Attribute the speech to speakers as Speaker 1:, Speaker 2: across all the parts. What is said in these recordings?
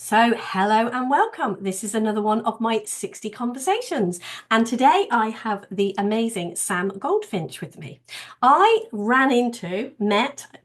Speaker 1: So, hello and welcome. This is another one of my 60 conversations. And today I have the amazing Sam Goldfinch with me.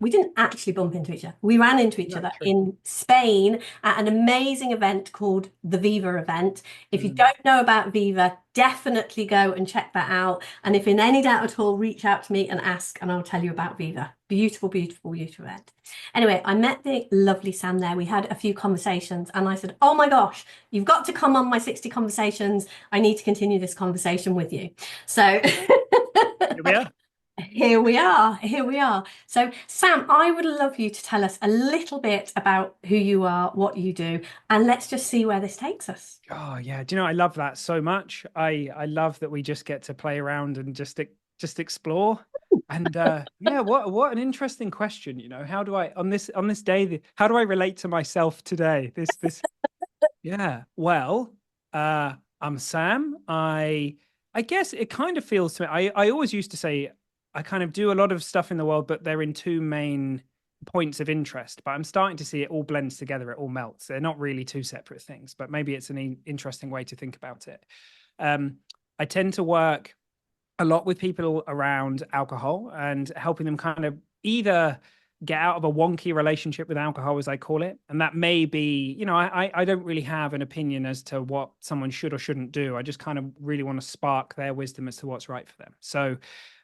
Speaker 1: We didn't actually bump into each other. We ran into each
Speaker 2: No,
Speaker 1: other
Speaker 2: true.
Speaker 1: in Spain at an amazing event called the Viva event. If you
Speaker 2: Mm.
Speaker 1: don't know about Viva, definitely go and check that out. And if in any doubt at all, reach out to me and ask, and I'll tell you about Viva. Beautiful, beautiful, beautiful event. Anyway, I met the lovely Sam there. We had a few conversations, and I said, "Oh my gosh, you've got to come on my 60 conversations. I need to continue this conversation with you." So
Speaker 2: Here we are.
Speaker 1: here we are. Here we are. So, Sam, I would love you to tell us a little bit about who you are, what you do, and let's just see where this takes us.
Speaker 2: Oh yeah. Do you know I love that so much. I love that we just get to play around and just explore. And yeah, what an interesting question. How do I on this day? How do I relate to myself today? This yeah. Well, I'm Sam. I guess it kind of feels to me. I always used to say I kind of do a lot of stuff in the world, but they're in two main points of interest. But I'm starting to see it all blends together. It all melts. They're not really two separate things, but maybe it's an interesting way to think about it. Um, I tend to work a lot with people around alcohol and helping them kind of either get out of a wonky relationship with alcohol, as I call it. And that may be, I don't really have an opinion as to what someone should or shouldn't do. I just kind of really want to spark their wisdom as to what's right for them. So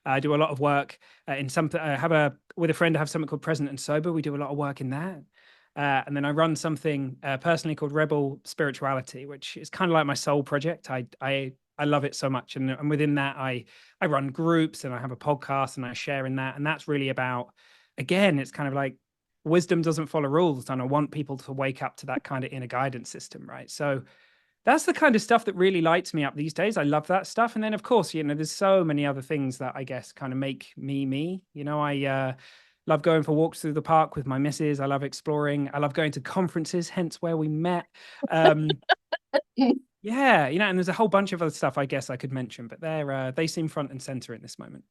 Speaker 2: I do a lot of work in something. I have with a friend, I have something called Present and Sober. We do a lot of work in that. And then I run something personally called Rebel Spirituality, which is kind of like my soul project. I love it so much, and within that, I run groups and I have a podcast and I share in that, and that's really about, again, it's kind of like wisdom doesn't follow rules, and I want people to wake up to that kind of inner guidance system, right? So that's the kind of stuff that really lights me up these days. I love that stuff. And then of course, there's so many other things that I guess kind of make me me. I love going for walks through the park with my missus. I love exploring. I love going to conferences, hence where we met. Um, yeah, and there's a whole bunch of other stuff I guess I could mention, but they seem front and center in this moment.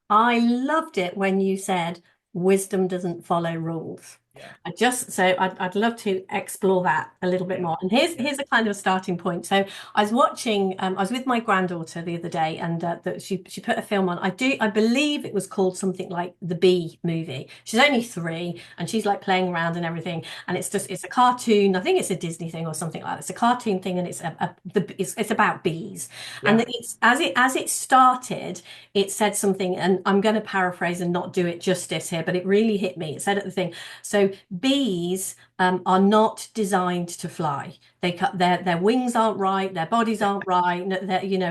Speaker 1: I loved it when you said wisdom doesn't follow rules.
Speaker 2: Yeah,
Speaker 1: I'd love to explore that a little bit
Speaker 2: yeah,
Speaker 1: more. And here's
Speaker 2: yeah.
Speaker 1: here's a kind of a starting point. So I was with my granddaughter the other day, and she put a film on. I believe it was called something like the Bee Movie. She's only 3, and she's like playing around and everything. And it's a cartoon. I think it's a Disney thing or something like that. It's a cartoon thing, and it's about bees. And
Speaker 2: Yeah.
Speaker 1: it's as it started, it said something, and I'm going to paraphrase and not do it justice here, but it really hit me. It said at the thing, so bees are not designed to fly. They cut their wings aren't right, their bodies aren't right.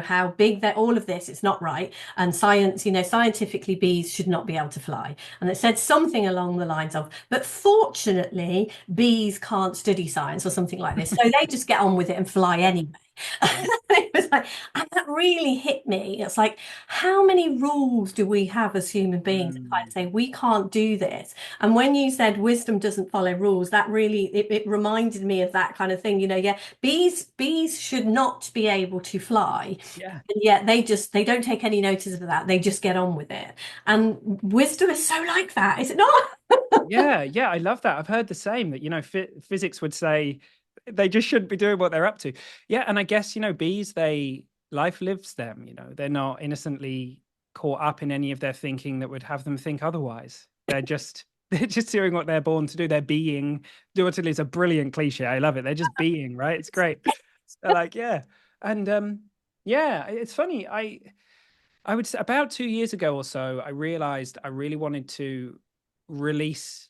Speaker 1: How big they're. All of this, it's not right. And science, scientifically, bees should not be able to fly. And it said something along the lines of, but fortunately, bees can't study science or something like this, so they just get on with it and fly
Speaker 2: Yeah,
Speaker 1: anyway.
Speaker 2: yeah.
Speaker 1: It was like, and that really hit me. It's like, how many rules do we have as human beings that kind
Speaker 2: Mm.
Speaker 1: of say we can't do this? And when you said wisdom doesn't follow rules, that really it reminded me of that kind of thing. Yeah, bees should not be able to fly,
Speaker 2: Yeah.
Speaker 1: and yet they don't take any notice of that. They just get on with it. And wisdom is so like that, is it not?
Speaker 2: Yeah, yeah, I love that. I've heard the same that, physics would say they just shouldn't be doing what they're up to. Yeah, and I guess, bees, life lives them, they're not innocently caught up in any of their thinking that would have them think otherwise. They're just doing what they're born to do. They're being. Duality is a brilliant cliche. I love it. They're just being, right? It's great. So like, yeah. And yeah, it's funny. I would say about 2 years ago or so, I realized I really wanted to release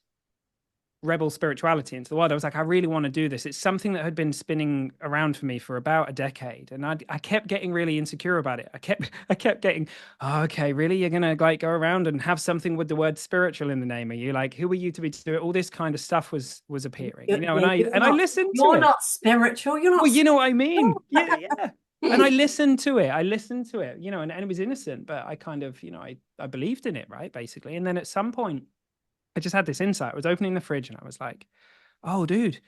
Speaker 2: rebel spirituality into the world. I was like, I really want to do this. It's something that had been spinning around for me for about a decade, and I kept getting really insecure about it. I kept getting, oh, okay, really, you're gonna like go around and have something with the word spiritual in the name? Are you like, who are you to be doing? All this kind of stuff was appearing, and
Speaker 1: Yeah,
Speaker 2: I listened to
Speaker 1: you're
Speaker 2: it.
Speaker 1: not spiritual. You're not
Speaker 2: Well, you know what I mean?
Speaker 1: spiritual.
Speaker 2: Yeah, yeah. And I listened to it. I listened to it, and it was innocent, but I kind of, I believed in it, right? Basically. And then at some point, I just had this insight. I was opening the fridge and I was like, oh, dude,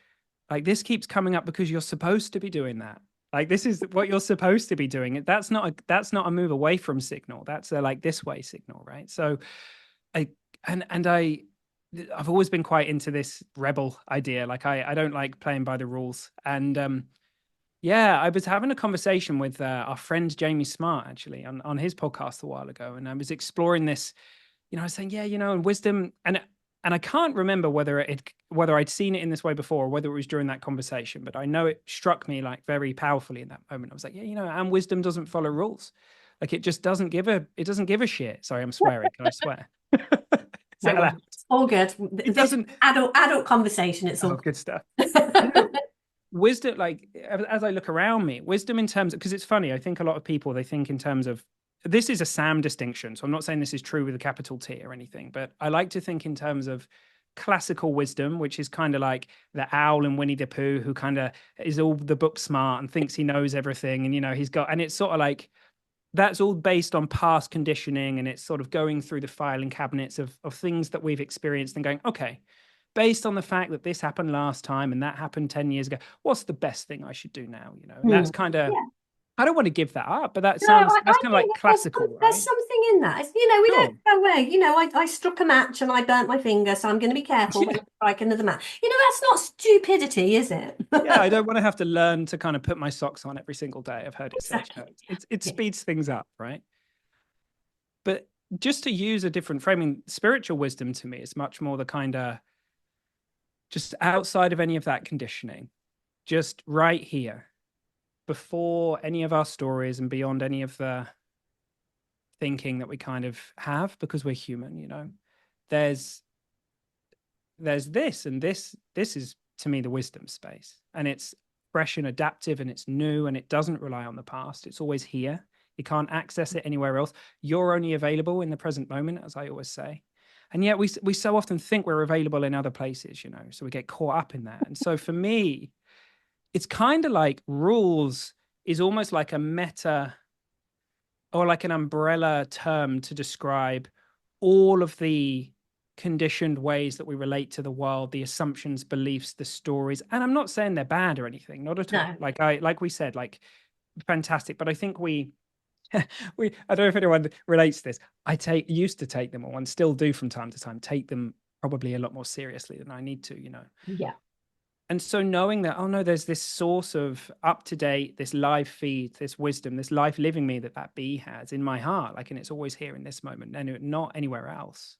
Speaker 2: like this keeps coming up because you're supposed to be doing that. Like this is what you're supposed to be doing. That's not a move away from signal. That's a like this way signal, right? So I and I I've always been quite into this rebel idea. Like I don't like playing by the rules. And yeah, I was having a conversation with our friend Jamie Smart actually on his podcast a while ago, and I was exploring this. I was saying, yeah, and wisdom, and I can't remember whether I'd seen it in this way before or whether it was during that conversation, but I know it struck me like very powerfully in that moment. I was like, yeah, and wisdom doesn't follow rules. Like it just doesn't give a shit. Sorry, I'm swearing. Can I swear? Is that
Speaker 1: Don't worry,
Speaker 2: allowed?
Speaker 1: it's all good.
Speaker 2: It
Speaker 1: This
Speaker 2: doesn't.
Speaker 1: adult conversation, it's
Speaker 2: Oh,
Speaker 1: all
Speaker 2: good stuff. You
Speaker 1: good.
Speaker 2: know, wisdom, like as I look around me, wisdom in terms of, because it's funny, I think a lot of people, they think in terms of, this is a Sam distinction. So I'm not saying this is true with a capital T or anything, but I like to think in terms of classical wisdom, which is kind of like the owl and Winnie the Pooh, who kind of is all the book smart and thinks he knows everything. And, and it's sort of like, that's all based on past conditioning, and it's sort of going through the filing cabinets of things that we've experienced and going, okay, based on the fact that this happened last time and that happened 10 years ago, what's the best thing I should do now? And
Speaker 1: Hmm.
Speaker 2: that's kind of,
Speaker 1: Yeah.
Speaker 2: I don't want to give that up, but that
Speaker 1: No,
Speaker 2: sounds,
Speaker 1: I
Speaker 2: that's kind of
Speaker 1: think
Speaker 2: like
Speaker 1: that
Speaker 2: classical,
Speaker 1: there's
Speaker 2: right?
Speaker 1: something in that. We don't
Speaker 2: Sure.
Speaker 1: go away. I struck a match and I burnt my finger, so I'm going to be careful when I strike another match. That's not stupidity, is it?
Speaker 2: Yeah, I don't want to have to learn to kind of put my socks on every single day. I've heard it said,
Speaker 1: Exactly.
Speaker 2: it
Speaker 1: Yeah.
Speaker 2: speeds things up, right? But just to use a different framing, spiritual wisdom to me is much more the kind of just outside of any of that conditioning, just right here, before any of our stories and beyond any of the thinking that we kind of have because we're human, there's this, and this is to me the wisdom space, and it's fresh and adaptive, and it's new, and it doesn't rely on the past. It's always here. You can't access it anywhere else. You're only available in the present moment, as I always say. And yet we so often think we're available in other places, so we get caught up in that. And so for me, it's kind of like rules is almost like a meta or like an umbrella term to describe all of the conditioned ways that we relate to the world, the assumptions, beliefs, the stories. And I'm not saying they're bad or anything, not at all.
Speaker 1: No.
Speaker 2: Like we said, like fantastic. But I think we I don't know if anyone relates to this. Used to take them, or and still do from time to time, take them probably a lot more seriously than I need to.
Speaker 1: Yeah.
Speaker 2: And so knowing that, oh no, there's this source of up to date, this live feed, this wisdom, this life living me that bee has in my heart, like, and it's always here in this moment and not anywhere else.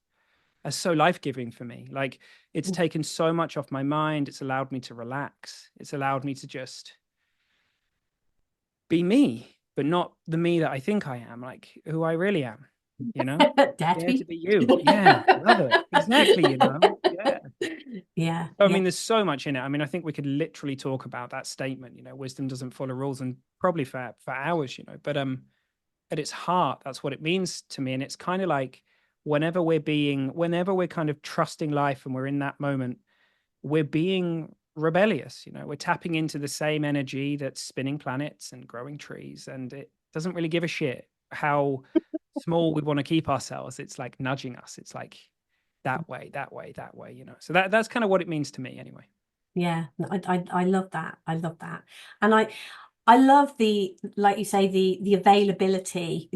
Speaker 2: That's so life giving for me. Like, it's taken so much off my mind. It's allowed me to relax. It's allowed me to just be me, but not the me that I think I am, like who I really am, you know? Dare to
Speaker 1: Deadbeat.
Speaker 2: be you. Yeah, love it. Exactly. Yeah.
Speaker 1: Yeah.
Speaker 2: I
Speaker 1: Yeah.
Speaker 2: mean, there's so much in it. I mean, I think we could literally talk about that statement, wisdom doesn't follow rules, and probably for hours, but at its heart, that's what it means to me. And it's kind of like whenever we're kind of trusting life and we're in that moment, we're being rebellious, we're tapping into the same energy that's spinning planets and growing trees. And it doesn't really give a shit how small we want to keep ourselves. It's like nudging us. It's like that way, that way, that way. So that's kind of what it means to me anyway.
Speaker 1: Yeah. No, I love that. I love that. And I love like you say, the availability.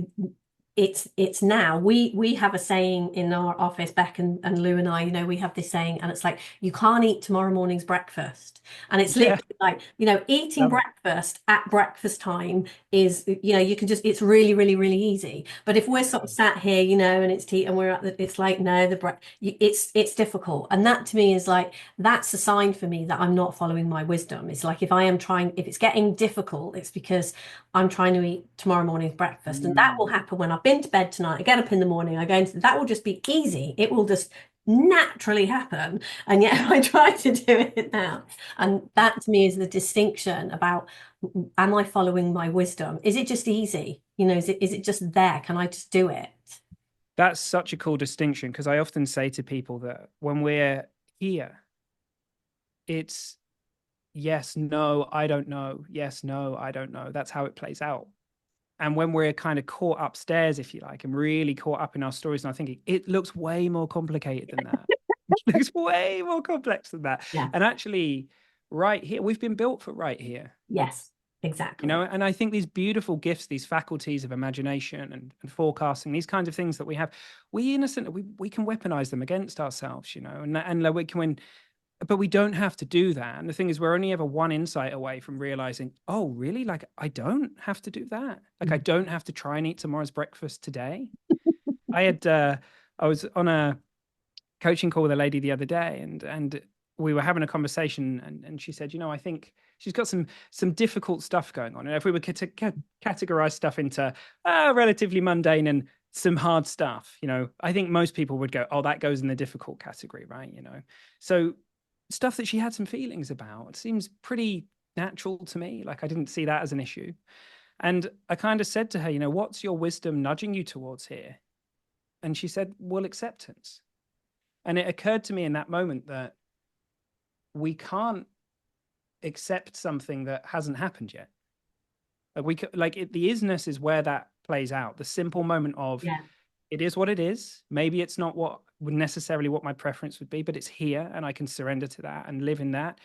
Speaker 1: It's now. We have a saying in our office, Beck and Lou and I, we have this saying, and it's like, you can't eat tomorrow morning's breakfast. And it's
Speaker 2: Yeah,
Speaker 1: literally like, eating
Speaker 2: love it.
Speaker 1: breakfast at breakfast time is, you can just, it's really, really, really easy. But if we're sort of sat here, and it's tea and we're it's like, no, it's difficult. And that to me is like, that's a sign for me that I'm not following my wisdom. It's like, if it's getting difficult, it's because I'm trying to eat tomorrow morning's breakfast. And that will
Speaker 2: Mm.
Speaker 1: happen when I've been to bed tonight. I get up in the morning, that will just be easy. It will just naturally happen. And yet I try to do it now. And that to me is the distinction about, am I following my wisdom? Is it just easy? Is it just there? Can I just do it?
Speaker 2: That's such a cool distinction, because I often say to people that when we're here, it's yes, no, I don't know. Yes, no, I don't know. That's how it plays out. And when we're kind of caught upstairs, if you like, and really caught up in our stories, and I'm thinking it looks way more complicated than that. It looks way more complex than that.
Speaker 1: Yeah.
Speaker 2: And actually, right here, we've been built for right here.
Speaker 1: Yes.
Speaker 2: you know.
Speaker 1: Exactly.
Speaker 2: And I think these beautiful gifts, these faculties of imagination and forecasting, these kinds of things that we have, we innocent, we can weaponize them against ourselves, you know. And like we can win, but we don't have to do that. And the thing is, we're only ever one insight away from realizing, oh really, like I don't have to do that, like I
Speaker 1: Mm.
Speaker 2: don't have to try and eat tomorrow's breakfast today. I had I was on a coaching call with a lady the other day, and we were having a conversation, and she said, you know, I think she's got some difficult stuff going on, and if we were to categorize stuff into relatively mundane and some hard stuff, you know, I think most people would go, oh, that goes in the difficult category, right? You know, so stuff that she had some feelings about seems pretty natural to me. Like I didn't see that as an issue. And I kind of said to her, you know, what's your wisdom nudging you towards here? And she said, well, acceptance. And it occurred to me in that moment that we can't accept something that hasn't happened yet. Like we could, like it, the isness is where that plays out. The simple moment of
Speaker 1: Yeah.
Speaker 2: it is what it is. Maybe it's not what would necessarily what my preference would be, but it's here and I can surrender to that and live in that.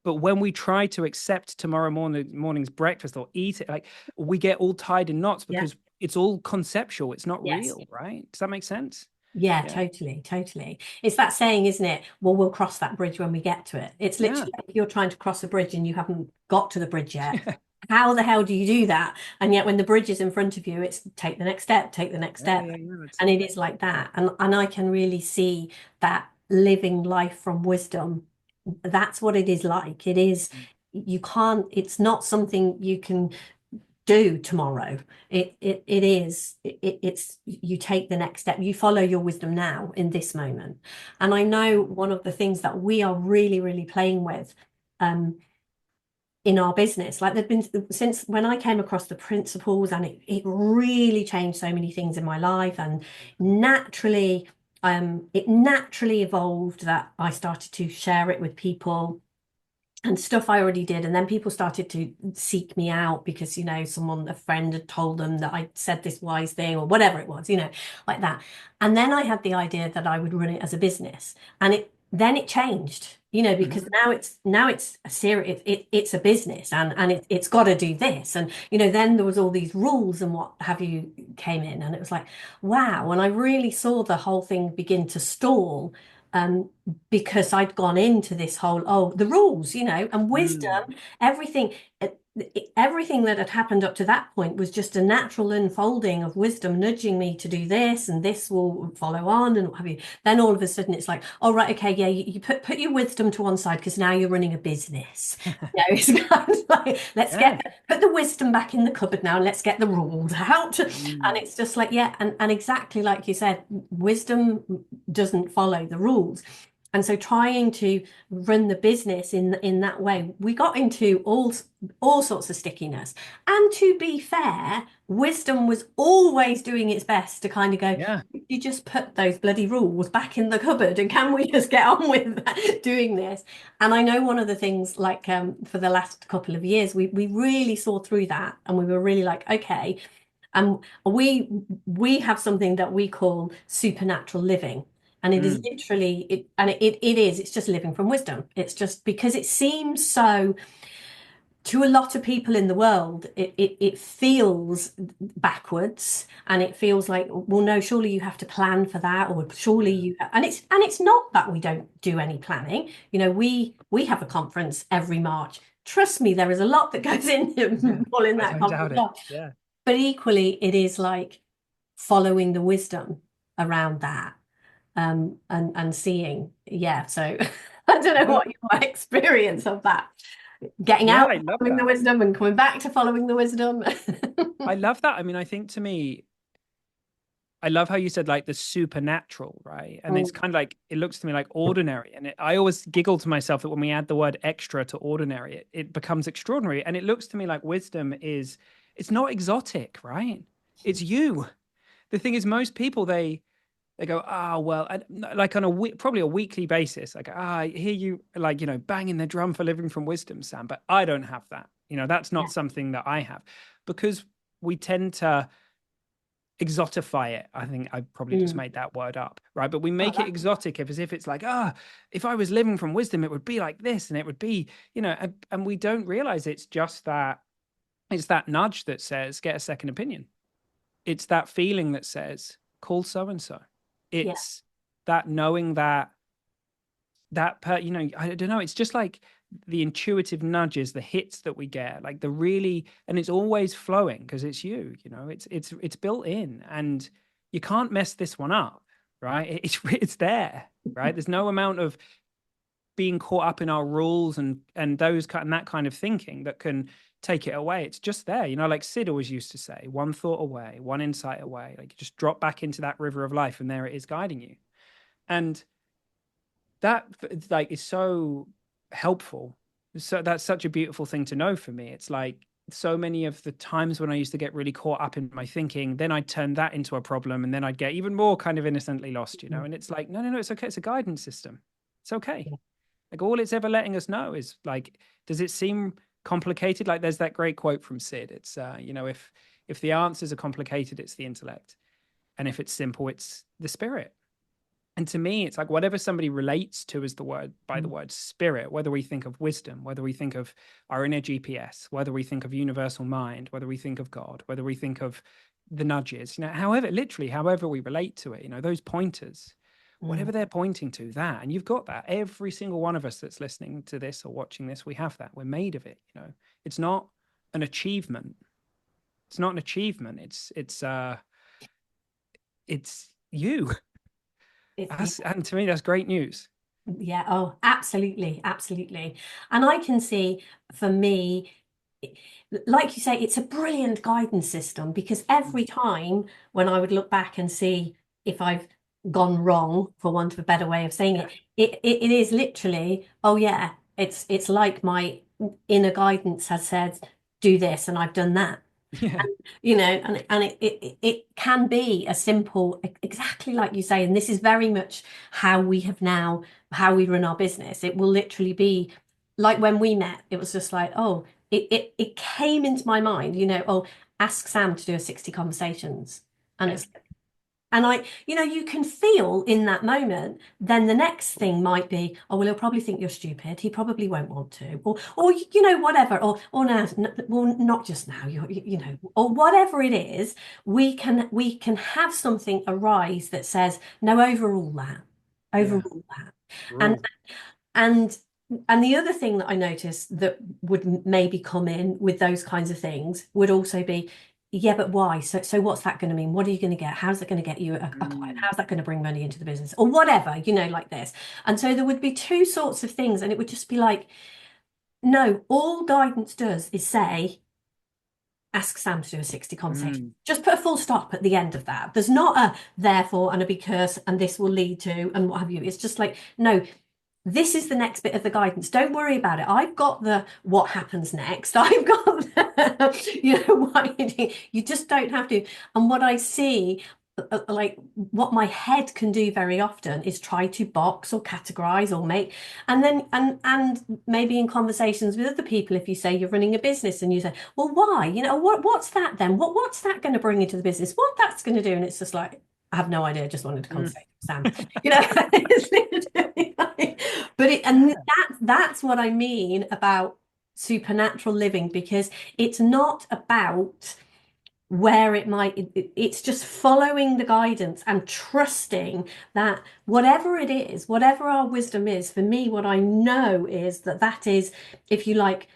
Speaker 2: But when we try to accept morning's breakfast or eat it, like we get all tied in knots
Speaker 1: Yeah.
Speaker 2: because it's all conceptual. It's not
Speaker 1: Yes.
Speaker 2: real, right? Does that make sense?
Speaker 1: Yeah,
Speaker 2: Yeah.
Speaker 1: totally, totally. It's that saying, isn't it? Well, we'll cross that bridge when we get to it. It's
Speaker 2: Yeah.
Speaker 1: literally like if you're trying to cross a bridge and you haven't got to the bridge yet.
Speaker 2: Yeah.
Speaker 1: How the hell do you do that? And yet when the bridge is in front of you, it's take the next step, take the next
Speaker 2: Yeah.
Speaker 1: step.
Speaker 2: Yeah. Yeah. That's
Speaker 1: And
Speaker 2: it.
Speaker 1: it is like that. And I can really see that living life from wisdom. That's what it is like. It is, you can't, it's not something you can do tomorrow. It is it's you take the next step. You follow your wisdom now in this moment. And I know one of the things that we are really, really playing with um in our business, like there've been since when I came across the principles, and it really changed so many things in my life. And naturally, it naturally evolved that I started to share it with people and stuff I already did. And then people started to seek me out because, you know, someone, a friend had told them that I said this wise thing or whatever it was, you know, like that. And then I had the idea that I would run it as a business. And then it changed, you know, because
Speaker 2: Mhm.
Speaker 1: now it's a serious, it's a business, and it's got to do this. And, you know, then there was all these rules and what have you came in. And it was like, wow. And I really saw the whole thing begin to stall. Um, because I'd gone into this whole, oh, the rules, you know, and
Speaker 2: Mm.
Speaker 1: wisdom, everything, everything that had happened up to that point was just a natural unfolding of wisdom nudging me to do this, and this will follow on, and what have you. Then all of a sudden it's like, oh, right, okay, yeah, you put your wisdom to one side because now you're running a business. You know, it's kind of like, let's
Speaker 2: Yeah.
Speaker 1: put the wisdom back in the cupboard now, and let's get the rules out. And
Speaker 2: Mm.
Speaker 1: it's just like, yeah, and exactly like you said, wisdom doesn't follow the rules. And so trying to run the business in that way, we got into all sorts of stickiness. And to be fair, wisdom was always doing its best to kind of go,
Speaker 2: Yeah.
Speaker 1: you just put those bloody rules back in the cupboard, and can we just get on with doing this? And I know one of the things, like for the last couple of years, we really saw through that, and we were really like, okay. And we have something that we call supernatural living. And it is
Speaker 2: Mm.
Speaker 1: literally it's just living from wisdom. It's just because it seems so to a lot of people in the world, it feels backwards, and it feels like, well, no, surely you have to plan for that, or surely
Speaker 2: Yeah.
Speaker 1: you, and it's not that we don't do any planning. You know, we have a conference every March. Trust me, there is a lot that goes
Speaker 2: Yeah.
Speaker 1: into pulling
Speaker 2: I
Speaker 1: that
Speaker 2: don't
Speaker 1: conference
Speaker 2: doubt it.
Speaker 1: off.
Speaker 2: Yeah.
Speaker 1: But equally, it is like following the wisdom around that, and seeing. Yeah. So I don't know
Speaker 2: No.
Speaker 1: what your experience of that, getting
Speaker 2: Yeah,
Speaker 1: out
Speaker 2: I
Speaker 1: of
Speaker 2: love
Speaker 1: following the
Speaker 2: that.
Speaker 1: wisdom and coming back to following the wisdom.
Speaker 2: I love that. I mean, I think to me, I love how you said like the supernatural, right? And it's
Speaker 1: Mm,
Speaker 2: kind of like it looks to me like ordinary. And I always giggle to myself that when we add the word extra to ordinary, it becomes extraordinary. And it looks to me like wisdom is it's not exotic, right? It's you. The thing is, most people they go, ah, well, like on probably a weekly basis, like, I hear you like, you know, banging the drum for living from wisdom, Sam, but I don't have that. You know, that's
Speaker 1: yeah.
Speaker 2: not something that I have because we tend to exotify it. I think I probably just
Speaker 1: Mm.
Speaker 2: made that word up, right? But we
Speaker 1: Oh,
Speaker 2: make it exotic as if it's like, if I was living from wisdom, it would be like this, and it would be, you know, and we don't realize it's just that. It's that nudge that says, get a second opinion. It's that feeling that says, call so and so.
Speaker 1: Yeah.
Speaker 2: It's that knowing that you know, I don't know, it's just like the intuitive nudges, the hits that we get, like the really, and it's always flowing because it's you know, it's built in, and you can't mess this one up, right? It's there, right? There's no amount of being caught up in our rules and those kind and that kind of thinking that can take it away. It's just there, you know, like Sid always used to say, one thought away, one insight away, like just drop back into that river of life and there it is guiding you. And that like is so helpful. So that's such a beautiful thing to know for me. It's like so many of the times when I used to get really caught up in my thinking, then I'd turn that into a problem and then I'd get even more kind of innocently lost, you know. And it's like, no, it's okay. It's a guidance system. It's okay. Like all it's ever letting us know is like, does it seem complicated? Like there's that great quote from Sid. It's you know, if the answers are complicated, it's the intellect. And if it's simple, it's the spirit. And to me, it's like whatever somebody relates to as the word by the word spirit, whether we think of wisdom, whether we think of our inner GPS, whether we think of universal mind, whether we think of God, whether we think of the nudges, you know, however, literally, however we relate to it, you know, those pointers,
Speaker 1: Mm.
Speaker 2: whatever they're pointing to, that, and you've got that. Every single one of us that's listening to this or watching this, we have that. We're made of it, you know. It's not an achievement. It's not an achievement. It's you.
Speaker 1: Yeah.
Speaker 2: And to me, that's great news.
Speaker 1: Yeah, oh, absolutely, absolutely. And I can see for me, like you say, it's a brilliant guidance system because every time when I would look back and see if I've gone wrong, for want of a better way of saying
Speaker 2: Yeah.
Speaker 1: it is literally, oh yeah, it's like my inner guidance has said, do this, and I've done that.
Speaker 2: Yeah.
Speaker 1: You know, and it can be a simple, exactly like you say, and this is very much how we have now, how we run our business. It will literally be like when we met, it was just like, oh, it came into my mind, you know, oh, ask Sam to do a 60 conversations. And
Speaker 2: Yeah.
Speaker 1: it's and you know, you can feel in that moment, then the next thing might be, oh, well, he'll probably think you're stupid. He probably won't want to, or you know, whatever, or now, well, not just now, you know, or whatever it is, we can have something arise that says, no, overrule that,
Speaker 2: Yeah.
Speaker 1: overrule that. And
Speaker 2: Rule.
Speaker 1: and and the other thing that I noticed that would maybe come in with those kinds of things would also be, yeah, but why? So what's that going to mean? What are you going to get? How's it going to get you a client?
Speaker 2: Mm.
Speaker 1: How's that going to bring money into the business? Or whatever, you know, like this. And so there would be two sorts of things, and it would just be like, no, all guidance does is say, ask Sam to do a 60 conversation.
Speaker 2: Mm.
Speaker 1: Just put a full stop at the end of that. There's not a therefore and a because and this will lead to and what have you. It's just like, no, this is the next bit of the guidance. Don't worry about it. I've got the what happens next. I've got the, you know, what you just don't have to. And what I see, like what my head can do very often is try to box or categorize or make, and then and maybe in conversations with other people, if you say you're running a business and you say, well, why? You know, what's that then? What's that going to bring into the business? What that's going to do? And it's just like, I have no idea. Just wanted to
Speaker 2: Mm.
Speaker 1: conversate with Sam. You know, it's literally but and
Speaker 2: Yeah.
Speaker 1: that's what I mean about supernatural living because it's not about where it might it's just following the guidance and trusting that whatever it is, whatever our wisdom is, for me, what I know is that that is, if you like,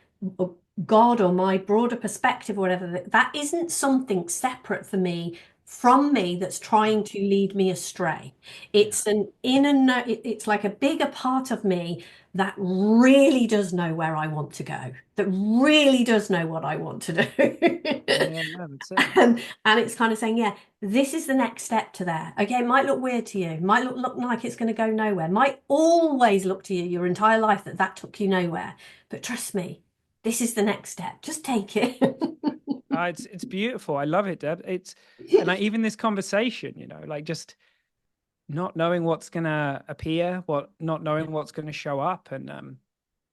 Speaker 1: God or my broader perspective or whatever, that isn't something separate for me from me that's trying to lead me astray.
Speaker 2: Yeah.
Speaker 1: It's an inner it's like a bigger part of me that really does know where I want to go, that really does know what I want to do.
Speaker 2: Yeah. No, that's it.
Speaker 1: And it's kind of saying, yeah, this is the next step to there. Okay, it might look weird to you, might look like it's going to go nowhere, might always look to you your entire life that that took you nowhere. But trust me, this is the next step. Just take it.
Speaker 2: It's beautiful. I love it, Deb. It's and even this conversation, you know, like just not knowing what's gonna appear, not knowing what's gonna show up, and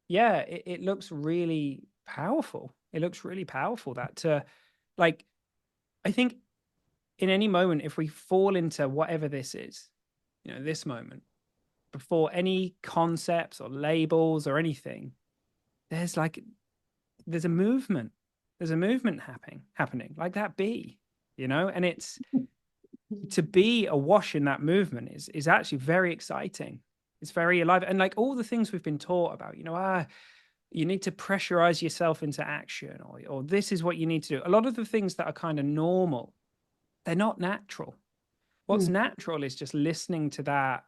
Speaker 2: yeah, it looks really powerful. It looks really powerful that to like I think in any moment, if we fall into whatever this is, you know, this moment, before any concepts or labels or anything, there's like there's a movement. there's a movement happening like that bee, and it's to be awash in that movement is actually very exciting. It's very alive. And like all the things we've been taught about, you need to pressurize yourself into action, or this is what you need to do. A lot of the things that are kind of normal, they're not natural. What's
Speaker 1: Mm.
Speaker 2: natural is just listening to that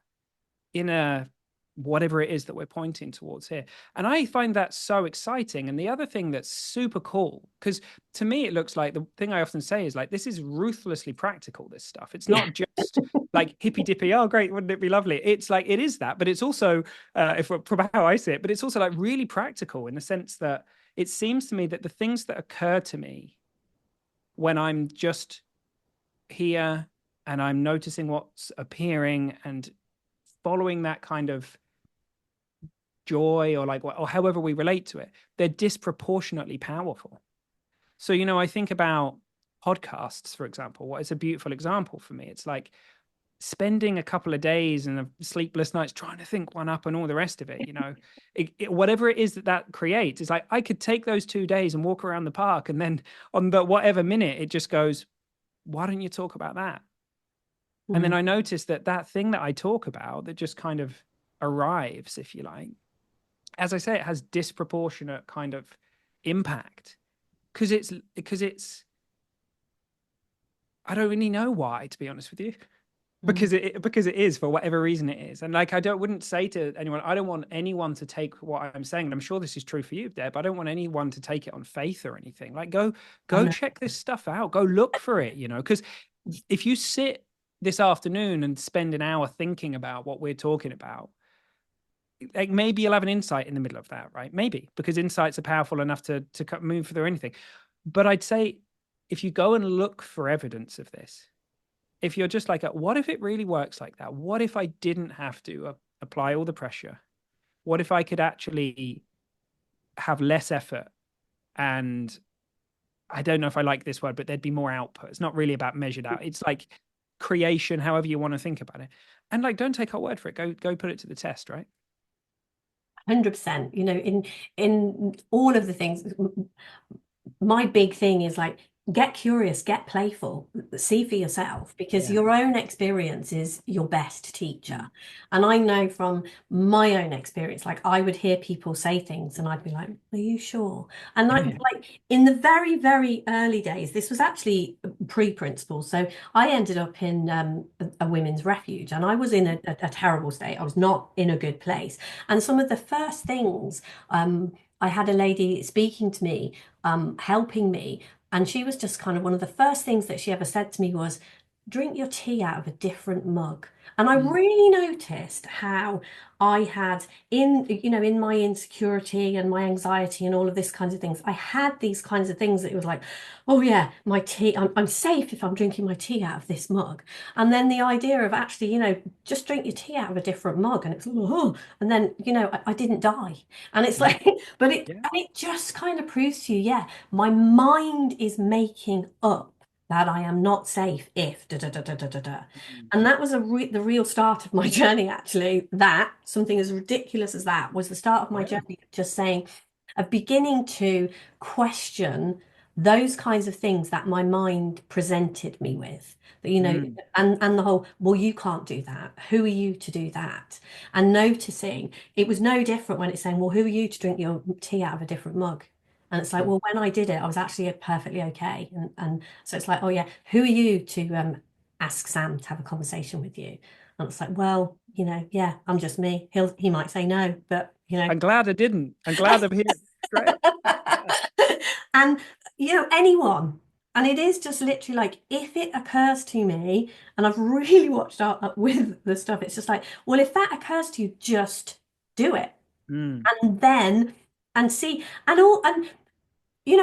Speaker 2: inner whatever it is that we're pointing towards here. And I find that so exciting. And the other thing that's super cool, because to me, it looks like the thing I often say is like, this is ruthlessly practical, this stuff. It's
Speaker 1: Yeah.
Speaker 2: not just like hippy dippy, oh, great, wouldn't it be lovely? It's like, it is that, but it's also, if from how I see it, but it's also like really practical in the sense that it seems to me that the things that occur to me when I'm just here and I'm noticing what's appearing and following that kind of joy or like or however we relate to it, they're disproportionately powerful. So I think about podcasts, for example. What is a beautiful example for me? It's like spending a couple of days and sleepless nights trying to think one up and all the rest of it. Whatever it is that creates, it's like I could take those 2 days and walk around the park, and then on the whatever minute it just goes, why don't you talk about that? And then
Speaker 1: Mm.
Speaker 2: I noticed that thing that I talk about that just kind of arrives, if you like, as I say, it has disproportionate kind of impact because it's I don't really know why, to be honest with you,
Speaker 1: Mm.
Speaker 2: because it is for whatever reason it is. And like I don't wouldn't say to anyone, I don't want anyone to take what I'm saying, and I'm sure this is true for you, Deb. I don't want anyone to take it on faith or anything. Like
Speaker 1: I
Speaker 2: go
Speaker 1: know.
Speaker 2: check this stuff out, go look for it, because if you sit this afternoon and spend an hour thinking about what we're talking about, like maybe you'll have an insight in the middle of that, right? Maybe, because insights are powerful enough to move through anything. But I'd say if you go and look for evidence of this, if you're just like, what if it really works like that? What if I didn't have to apply all the pressure? What if I could actually have less effort? And I don't know if I like this word, but there'd be more output. It's not really about measured out. It's like creation, however you want to think about it. And like, don't take our word for it. Go put it to the test, right?
Speaker 1: 100%. In all of the things, my big thing is like get curious, get playful, see for yourself, because
Speaker 2: Yeah.
Speaker 1: your own experience is your best teacher.
Speaker 2: Mm.
Speaker 1: And I know from my own experience, like I would hear people say things and I'd be like, are you sure? And
Speaker 2: Yeah.
Speaker 1: like in the very, very early days, this was actually pre-principal. So I ended up in a women's refuge and I was in a terrible state. I was not in a good place. And some of the first things, I had a lady speaking to me, helping me. And she was just kind of one of the first things that she ever said to me was, drink your tea out of a different mug. And I
Speaker 2: Mm.
Speaker 1: really noticed how I had in my insecurity and my anxiety and all of this kinds of things, I had these kinds of things that it was like, oh yeah, my tea, I'm safe if I'm drinking my tea out of this mug. And then the idea of actually, just drink your tea out of a different mug and it's, oh, and then, I didn't die. And it's
Speaker 2: Yeah.
Speaker 1: like, but
Speaker 2: Yeah.
Speaker 1: it just kind of proves to you, yeah, my mind is making up that I am not safe if da da da da da da da.
Speaker 2: Mm.
Speaker 1: And that was the real start of my journey, actually. That something as ridiculous as that was the start of my
Speaker 2: Yeah.
Speaker 1: journey, just saying, of beginning to question those kinds of things that my mind presented me with. That,
Speaker 2: Mm.
Speaker 1: and the whole, well, you can't do that. Who are you to do that? And noticing it was no different when it's saying, well, who are you to drink your tea out of a different mug? And it's like,
Speaker 2: Mm.
Speaker 1: well, when I did it, I was actually perfectly okay. And so it's like, oh yeah, who are you to ask Sam to have a conversation with you? And it's like, well, yeah, I'm just me. He might say no, but
Speaker 2: I'm glad I didn't. I'm glad I'm here. Great. Yeah.
Speaker 1: and anyone. And it is just literally like if it occurs to me, and I've really watched out with the stuff, it's just like, well, if that occurs to you, just do it.
Speaker 2: Mm.
Speaker 1: And then and see and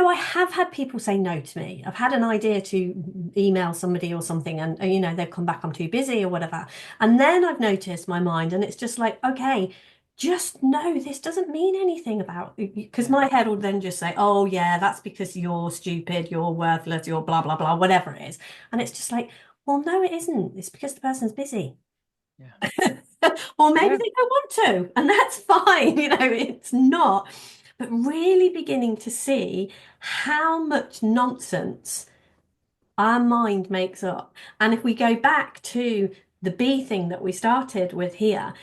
Speaker 1: I have had people say no to me. I've had an idea to email somebody or something, and they've come back, I'm too busy or whatever. And then I've noticed my mind, and it's just like, okay, just know this doesn't mean anything about because
Speaker 2: Yeah.
Speaker 1: my head will then just say, oh yeah, that's because you're stupid, you're worthless, you're blah blah blah, whatever it is. And it's just like, well, no, it isn't. It's because the person's busy.
Speaker 2: Yeah.
Speaker 1: Or maybe
Speaker 2: Yeah.
Speaker 1: they don't want to, and that's fine. It's not. but really beginning to see how much nonsense our mind makes up. And if we go back to the bee thing that we started with here,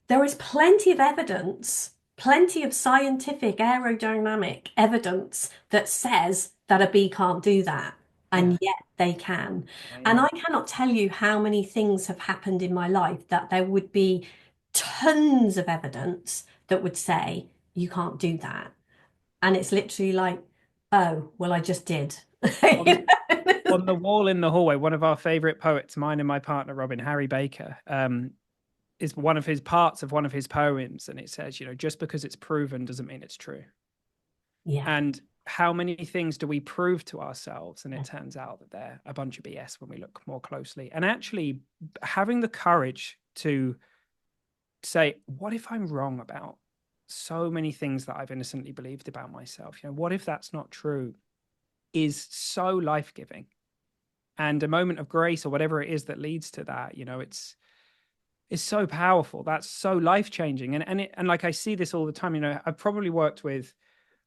Speaker 1: there is plenty of evidence, plenty of scientific aerodynamic evidence that says that a bee can't do that.
Speaker 2: Yeah.
Speaker 1: And yet they can.
Speaker 2: Yeah.
Speaker 1: And
Speaker 2: Yeah.
Speaker 1: I cannot tell you how many things have happened in my life that there would be tons of evidence that would say you can't do that. And it's literally like, oh, well, I just did.
Speaker 2: On
Speaker 1: You know?
Speaker 2: on the wall in the hallway, one of our favorite poets, mine and my partner Robin, Harry Baker, is one of his parts of one of his poems, and it says, just because it's proven doesn't mean it's true.
Speaker 1: Yeah.
Speaker 2: And how many things do we prove to ourselves? And it turns out that they're a bunch of BS when we look more closely. And actually having the courage to say, what if I'm wrong about so many things that I've innocently believed about myself? What if that's not true? Is so life-giving. And a moment of grace or whatever it is that leads to that, it's so powerful. That's so life-changing. And like I see this all the time. I've probably worked with,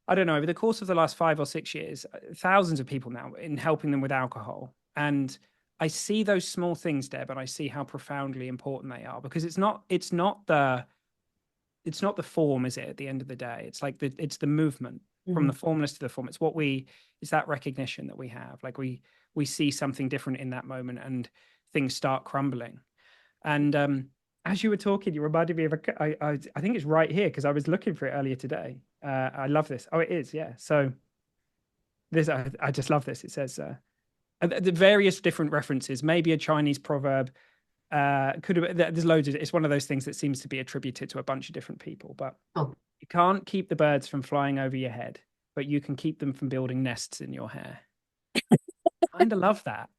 Speaker 2: I don't know, over the course of the last 5 or 6 years, thousands of people now in helping them with alcohol. And I see those small things, Deb, and I see how profoundly important they are, because it's not the form, is it? At the end of the day, it's the movement from
Speaker 1: Mm.
Speaker 2: the formless to the form. It's that recognition that we have. Like we see something different in that moment, and things start crumbling. And as you were talking, you reminded me of I think it's right here because I was looking for it earlier today. I love this. Oh, it is, yeah. So this I just love this. It says the various different references, maybe a Chinese proverb. Could have, there's loads of, it's one of those things that seems to be attributed to a bunch of different people, but
Speaker 1: Oh,
Speaker 2: you can't keep the birds from flying over your head, but you can keep them from building nests in your hair. Kind of love that.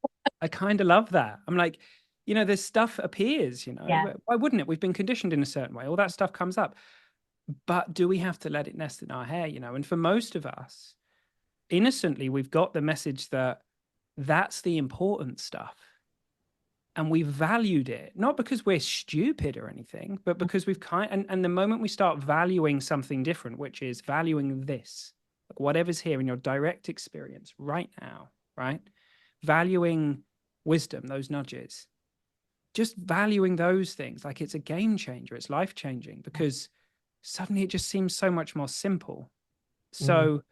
Speaker 2: I kind of love that. I'm like, this stuff appears,
Speaker 1: yeah.
Speaker 2: why wouldn't it? We've been conditioned in a certain way. All that stuff comes up. But do we have to let it nest in our hair, And for most of us, innocently, we've got the message that that's the important stuff. And we've valued it, not because we're stupid or anything, but because and the moment we start valuing something different, which is valuing this, like whatever's here in your direct experience right now, right? Valuing wisdom, those nudges, just valuing those things, like it's a game changer, it's life changing, because suddenly it just seems so much more simple.
Speaker 1: Mm.
Speaker 2: So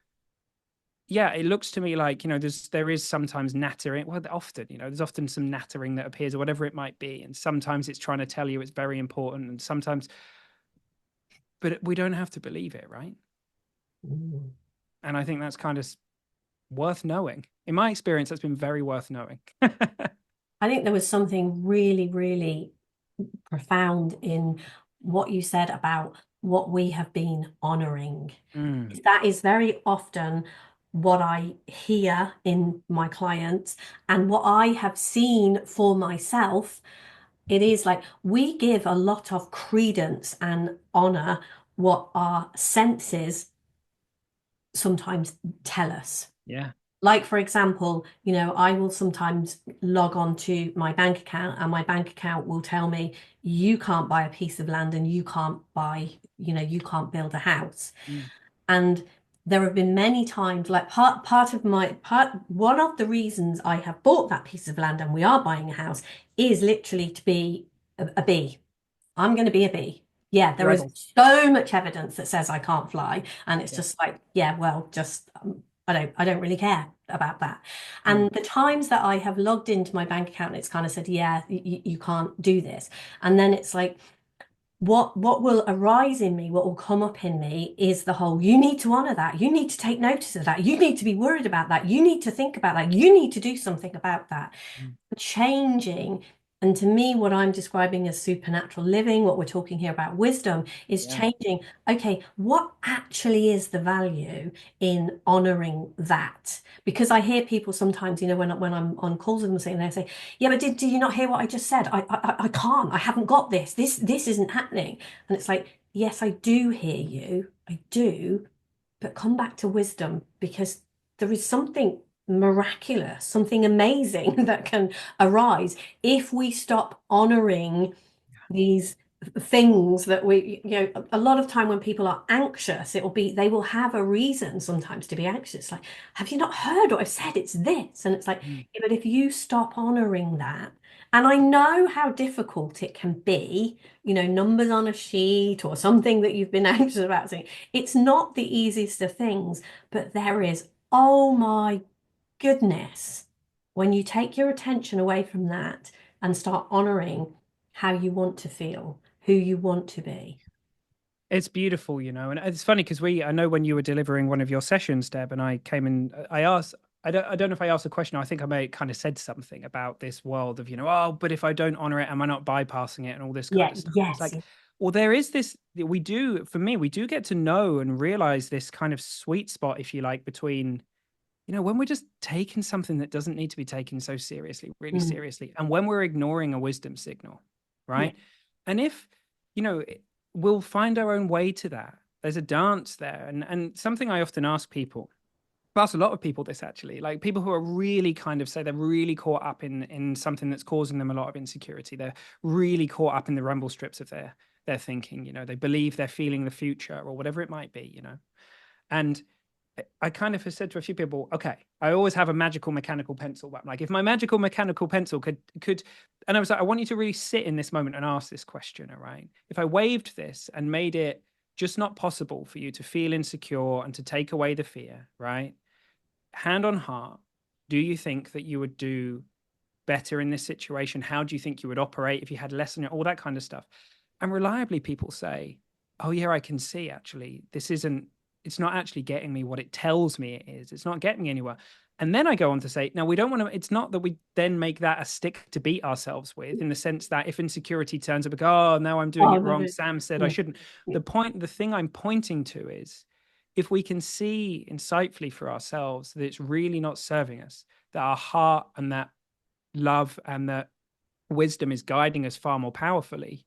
Speaker 2: yeah, it looks to me like, there is sometimes nattering. Well, often, there's often some nattering that appears or whatever it might be. And sometimes it's trying to tell you it's very important. And sometimes, but we don't have to believe it, right?
Speaker 1: Mm.
Speaker 2: And I think that's kind of worth knowing. In my experience, that's been very worth knowing.
Speaker 1: I think there was something really, really profound in what you said about what we have been honoring.
Speaker 2: Mm,
Speaker 1: That is very often what I hear in my clients and what I have seen for myself. It is like we give a lot of credence and honor what our senses sometimes tell us.
Speaker 2: yeah.
Speaker 1: Like, for example, I will sometimes log on to my bank account and my bank account will tell me, you can't buy a piece of land and you can't you can't build a house.
Speaker 2: Mm,
Speaker 1: And there have been many times, like one of the reasons I have bought that piece of land and we are buying a house is literally to be a bee. I'm going to be a bee. Yeah, there is
Speaker 2: rebel.
Speaker 1: so much evidence that says I can't fly, and it's
Speaker 2: Yeah.
Speaker 1: just like, yeah, well, just I don't really care about that.
Speaker 2: Mm,
Speaker 1: And the times that I have logged into my bank account, it's kind of said, yeah, you can't do this, and then it's like, what will arise in me, what will come up in me is the whole, you need to honor that, you need to take notice of that, you need to be worried about that, you need to think about that, you need to do something about that.
Speaker 2: mm,
Speaker 1: Changing. And to me, what I'm describing as supernatural living, what we're talking here about wisdom, is
Speaker 2: yeah.
Speaker 1: changing. Okay, what actually is the value in honoring that? Because I hear people sometimes, when I'm on calls with them, saying, they say, "Yeah, but did you not hear what I just said? I can't. I haven't got this. This isn't happening." And it's like, yes, I do hear you. I do, but come back to wisdom, because there is something miraculous, something amazing that can arise if we stop honoring these things that a lot of time when people are anxious, they will have a reason sometimes to be anxious. Like, have you not heard what I've said? It's this. And it's like,
Speaker 2: Mm.
Speaker 1: yeah, but if you stop honoring that, and I know how difficult it can be, numbers on a sheet or something that you've been anxious about saying, it's not the easiest of things, but there is, oh my goodness, when you take your attention away from that and start honoring how you want to feel, who you want to be.
Speaker 2: It's beautiful, and it's funny because I know when you were delivering one of your sessions, Deb, and I came in, I asked, I don't know if I asked a question. I think I may kind of said something about this world of, oh, but if I don't honor it, am I not bypassing it and all this kind
Speaker 1: Yeah,
Speaker 2: of stuff? It's
Speaker 1: yes,
Speaker 2: like, well, there is this, for me, we do get to know and realize this kind of sweet spot, if you like, between, when we're just taking something that doesn't need to be taken so seriously, really
Speaker 1: mm,
Speaker 2: seriously, and when we're ignoring a wisdom signal,
Speaker 1: yeah,
Speaker 2: right? And if, you know, we'll find our own way to that. There's a dance there. And something I often ask people, I ask a lot of people this actually, like people who are really kind of say they're really caught up in something that's causing them a lot of insecurity. They're really caught up in the rumble strips of their thinking, they believe they're feeling the future or whatever it might be. And I kind of have said to a few people, okay, I always have a magical mechanical pencil. But I'm like, if my magical mechanical pencil could, and I was like, I want you to really sit in this moment and ask this question, all right? If I waved this and made it just not possible for you to feel insecure and to take away the fear, right? Hand on heart, do you think that you would do better in this situation? How do you think you would operate if you had less on it? All that kind of stuff. And reliably, people say, oh, yeah, I can see actually, it's not actually getting me what it tells me it is. It's not getting me anywhere. And then I go on to say, now we don't want to, it's not that we then make that a stick to beat ourselves with, in the sense that if insecurity turns up, like, oh, now I'm doing
Speaker 1: oh
Speaker 2: it
Speaker 1: no,
Speaker 2: wrong. Sam said I
Speaker 1: yeah,
Speaker 2: shouldn't.
Speaker 1: yeah,
Speaker 2: The thing I'm pointing to is if we can see insightfully for ourselves that it's really not serving us, that our heart and that love and that wisdom is guiding us far more powerfully,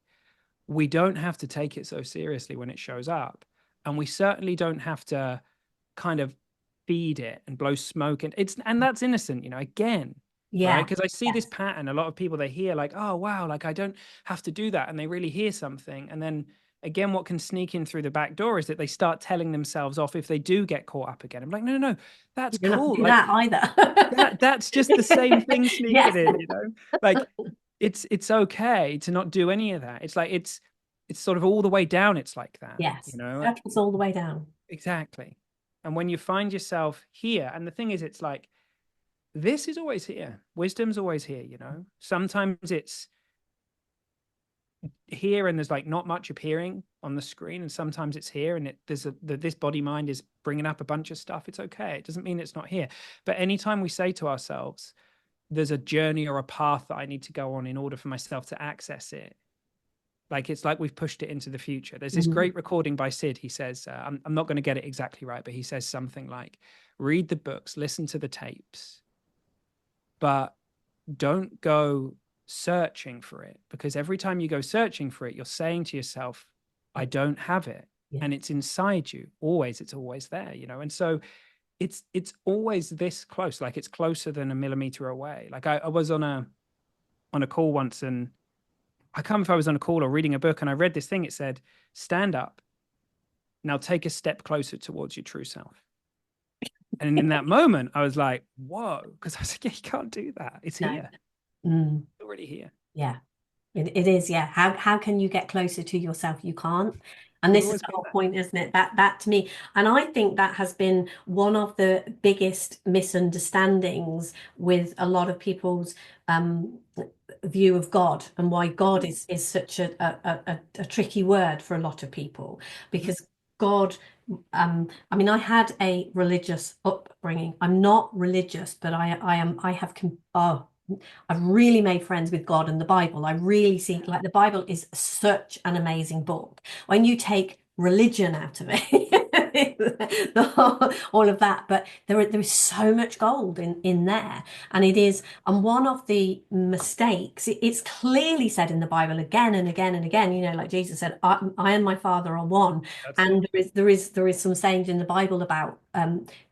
Speaker 2: we don't have to take it so seriously when it shows up. And we certainly don't have to kind of feed it and blow smoke. And that's innocent, again, right?
Speaker 1: yeah,
Speaker 2: Because I see this
Speaker 1: yes,
Speaker 2: pattern. A lot of people, they hear like, oh, wow, like I don't have to do that. And they really hear something. And then again, what can sneak in through the back door is that they start telling themselves off if they do get caught up again. I'm like, no, no, no, that's
Speaker 1: you don't have to
Speaker 2: cool.
Speaker 1: do
Speaker 2: Like
Speaker 1: that either.
Speaker 2: that's just the same thing
Speaker 1: Yes,
Speaker 2: sneaking in. Like it's okay to not do any of that. It's like it's sort of all the way down, it's like that,
Speaker 1: yes, circles all the way down.
Speaker 2: exactly. And when you find yourself here, and the thing is, it's like this is always here, wisdom's always here. Sometimes it's here and there's like not much appearing on the screen, and sometimes it's here and this body mind is bringing up a bunch of stuff. It's okay, it doesn't mean it's not here. But anytime we say to ourselves, there's a journey or a path that I need to go on in order for myself to access it, like it's like we've pushed it into the future. There's this
Speaker 1: Mm,
Speaker 2: great recording by Sid. He says, I'm not going to get it exactly right, but he says something like, read the books, listen to the tapes, but don't go searching for it, because every time you go searching for it, you're saying to yourself, I don't have it.
Speaker 1: yeah,
Speaker 2: And it's inside you always. It's always there. And so it's always this close, like it's closer than a millimeter away. Like I was on a call once, and I can't remember if I was on a call or reading a book, and I read this thing. It said, stand up, now take a step closer towards your true self. And in that moment, I was like, whoa, because I was like, yeah, you can't do that. It's
Speaker 1: no,
Speaker 2: here,
Speaker 1: mm,
Speaker 2: it's already here.
Speaker 1: yeah. It is, yeah. How can you get closer to yourself? You can't. And
Speaker 2: It's
Speaker 1: this is
Speaker 2: always
Speaker 1: the
Speaker 2: been
Speaker 1: whole
Speaker 2: there.
Speaker 1: point, isn't it? That to me, and I think that has been one of the biggest misunderstandings with a lot of people's um, view of God, and why God is such a tricky word for a lot of people,
Speaker 2: Mhm.
Speaker 1: because God, I mean, I had a religious upbringing. I'm not religious, but I have oh, I've really made friends with God and the Bible. I really see, like, the Bible is such an amazing book. When you take religion out of it, all of that. But there is so much gold in there. And it is, and one of the mistakes, it's clearly said in the Bible again and again and again, like Jesus said, I and my Father are one.
Speaker 2: That's it.
Speaker 1: And there is some sayings in the Bible about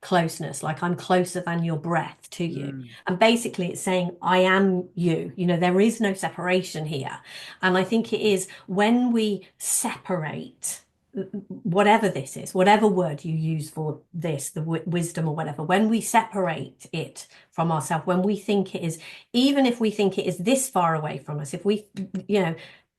Speaker 1: closeness, like I'm closer than your breath to you.
Speaker 2: Mm.
Speaker 1: And basically it's saying, I am you. There is no separation here. And I think it is when we separate whatever this is, whatever word you use for this, the wisdom or whatever, when we separate it from ourselves, when we think it is, even if we think it is this far away from us, if we,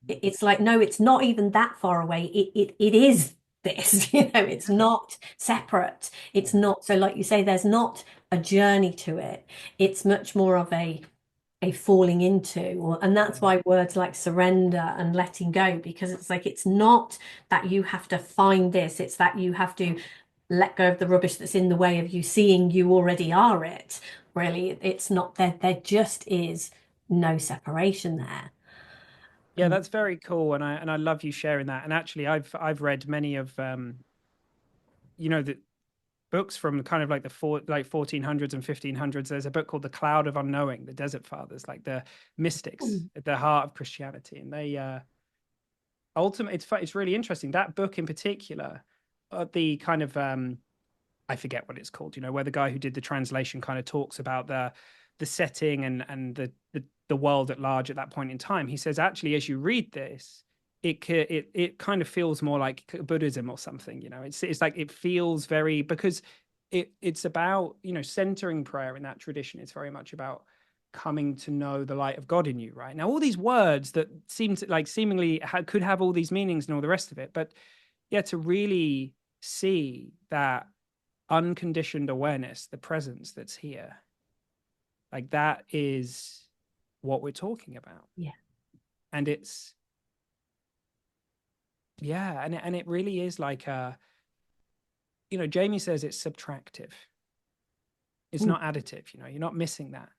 Speaker 1: it's like, no, it's not even that far away. It is this, it's
Speaker 2: Yeah.
Speaker 1: not separate. It's not, so like you say, there's not a journey to it. It's much more of a falling into, and that's
Speaker 2: Yeah.
Speaker 1: why words like surrender and letting go, because it's like it's not that you have to find this, it's that you have to let go of the rubbish that's in the way of you seeing you already are it. Really, it's not there just is no separation there.
Speaker 2: Yeah, that's very cool, and I love you sharing that. And actually, I've read many of the books from kind of like like 1400s and 1500s. There's a book called The Cloud of Unknowing, the Desert Fathers, like the mystics
Speaker 1: Mm.
Speaker 2: at the heart of Christianity, and they ultimately it's really interesting that book in particular. The kind of I forget what it's called, where the guy who did the translation kind of talks about the setting and the world at large at that point in time. He says, actually, as you read this, it kind of feels more like Buddhism or something. It's like it feels very, because it's about centering prayer in that tradition. It's very much about coming to know the light of God in you, right? Now, all these words that seem to like seemingly could have all these meanings and all the rest of it, but yeah, to really see that unconditioned awareness, the presence that's here, like that is what we're talking about.
Speaker 1: Yeah.
Speaker 2: And it's, yeah, and it really is like Jamie says it's subtractive. It's
Speaker 1: Mm.
Speaker 2: not additive, you're not missing that.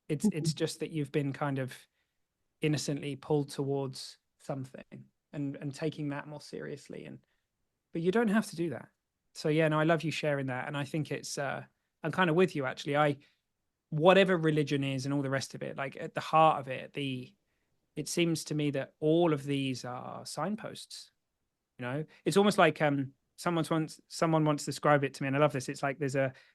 Speaker 2: It's
Speaker 1: Mhm.
Speaker 2: just that you've been kind of innocently pulled towards something and taking that more seriously. But you don't have to do that. So yeah, no, I love you sharing that. And I think it's I'm kind of with you actually. Whatever religion is and all the rest of it, like at the heart of it, it seems to me that all of these are signposts. It's almost like someone once described it to me, and I love this. It's like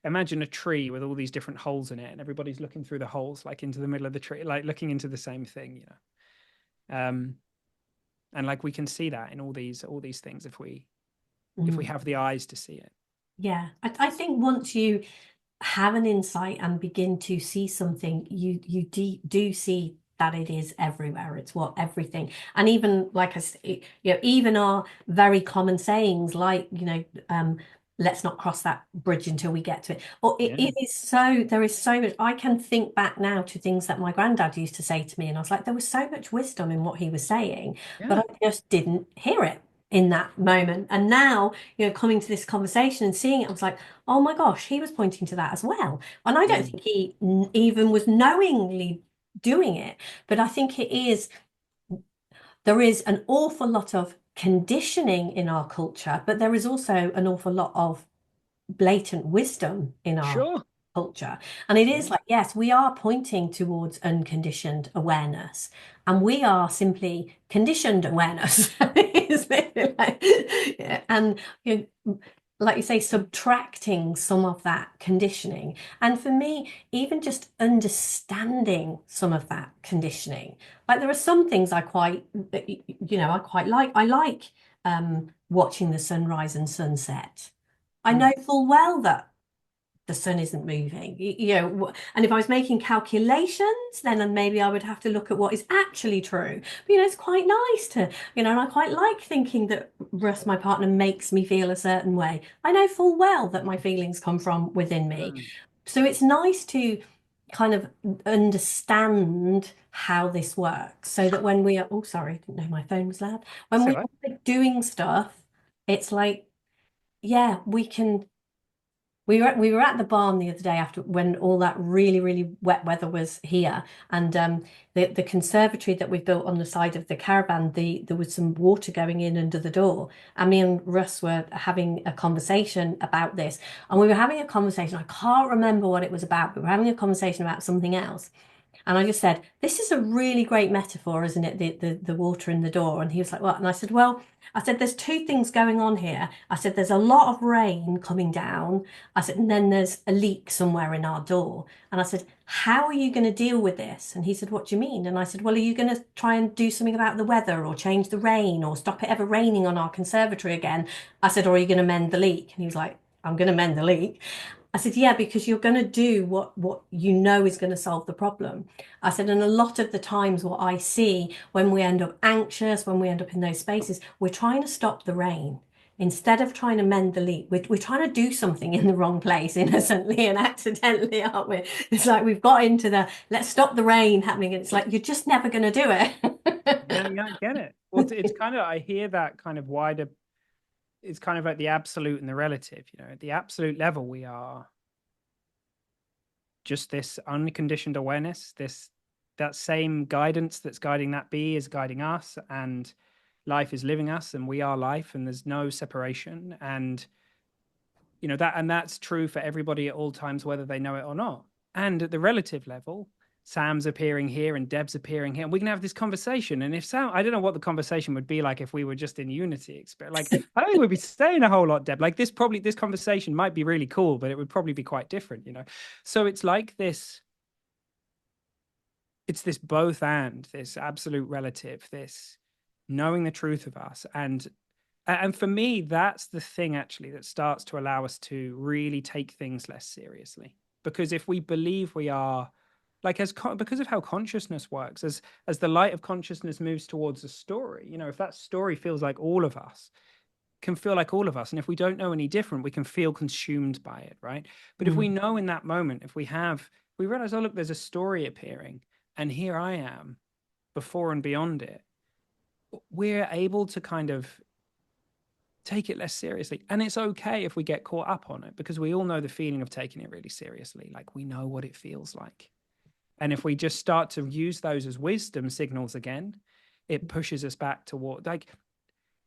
Speaker 2: imagine a tree with all these different holes in it, and everybody's looking through the holes, like into the middle of the tree, like looking into the same thing. Um, and like we can see that in all these things if we
Speaker 1: Mm.
Speaker 2: have the eyes to see it.
Speaker 1: Yeah, I think once you have an insight and begin to see something, you do see that it is everywhere. It's what everything, and even like I say, even our very common sayings, like let's not cross that bridge until we get to it. Or
Speaker 2: Yeah,
Speaker 1: it is so there is so much. I can think back now to things that my granddad used to say to me, and I was like, there was so much wisdom in what he was saying, but
Speaker 2: yeah.
Speaker 1: I just didn't hear it in that moment. And now, coming to this conversation and seeing it, I was like, oh my gosh, he was pointing to that as well. And I don't
Speaker 2: Mm.
Speaker 1: think he even was knowingly doing it, but I think there is an awful lot of conditioning in our culture, but there is also an awful lot of blatant wisdom in our
Speaker 2: Sure.
Speaker 1: culture. And it is
Speaker 2: Yeah.
Speaker 1: like, yes, we are pointing towards unconditioned awareness, and we are simply conditioned awareness. It's literally yeah. And like you say, subtracting some of that conditioning. And for me, even just understanding some of that conditioning. Like there are some things I quite like. I like watching the sunrise and sunset. I
Speaker 2: Mm.
Speaker 1: know full well that the sun isn't moving. And if I was making calculations, then maybe I would have to look at what is actually true. But it's quite nice and I quite like thinking that Russ, my partner, makes me feel a certain way. I know full well that my feelings come from within me.
Speaker 2: Mm.
Speaker 1: So it's nice to kind of understand how this works so that when we are, oh, sorry, I didn't know my phone was loud. When
Speaker 2: So
Speaker 1: we are doing stuff, it's like, yeah, we can. We were at the barn the other day after when all that really, really wet weather was here, and the conservatory that we've built on the side of the caravan, there was some water going in under the door, and me and Russ were having a conversation about this, and we were having a conversation. I can't remember what it was about, but we were having a conversation about something else. And I just said, this is a really great metaphor, isn't it? The water in the door. And he was like, what? And I said, well, I said, there's two things going on here. I said, there's a lot of rain coming down. I said, and then there's a leak somewhere in our door. And I said, how are you going to deal with this? And he said, what do you mean? And I said, well, are you going to try and do something about the weather or change the rain or stop it ever raining on our conservatory again? I said, or are you going to mend the leak? And he was like, I'm going to mend the leak. I said, yeah, because you're going to do what you know is going to solve the problem. I said, and a lot of the times what I see when we end up anxious, when we end up in those spaces, we're trying to stop the rain. Instead of trying to mend the leak, we're trying to do something in the wrong place innocently and accidentally, aren't we? It's like we've got into the let's stop the rain happening. And it's like, you're just never going to do
Speaker 2: Yeah,
Speaker 1: it.
Speaker 2: yeah, I get it. Well, it's kind of, I hear that kind of wider, it's kind of like the absolute and the relative, at the absolute level, we are just this unconditioned awareness, that same guidance that's guiding that bee is guiding us, and life is living us, and we are life, and there's no separation. And that's true for everybody at all times, whether they know it or not. And at the relative level, Sam's appearing here and Deb's appearing here, and we can have this conversation. And if Sam, I don't know what the conversation would be like if we were just in unity experience. Like, I don't think we'd be saying a whole lot, Deb. Like, this conversation might be really cool, but it would probably be quite different. So it's like this, it's this both and, this absolute relative, this knowing the truth of us. And for me, that's the thing actually that starts to allow us to really take things less seriously. Because if we believe we are, like, because of how consciousness works, as the light of consciousness moves towards a story, if that story feels like all of us, can feel like all of us, and if we don't know any different, we can feel consumed by it, right? But if we
Speaker 1: Mm,
Speaker 2: know in that moment, if we realize, oh look, there's a story appearing, and here I am before and beyond it, we're able to kind of take it less seriously. And it's okay if we get caught up on it, because we all know the feeling of taking it really seriously. Like, we know what it feels like. And if we just start to use those as wisdom signals again, it pushes us back toward, like,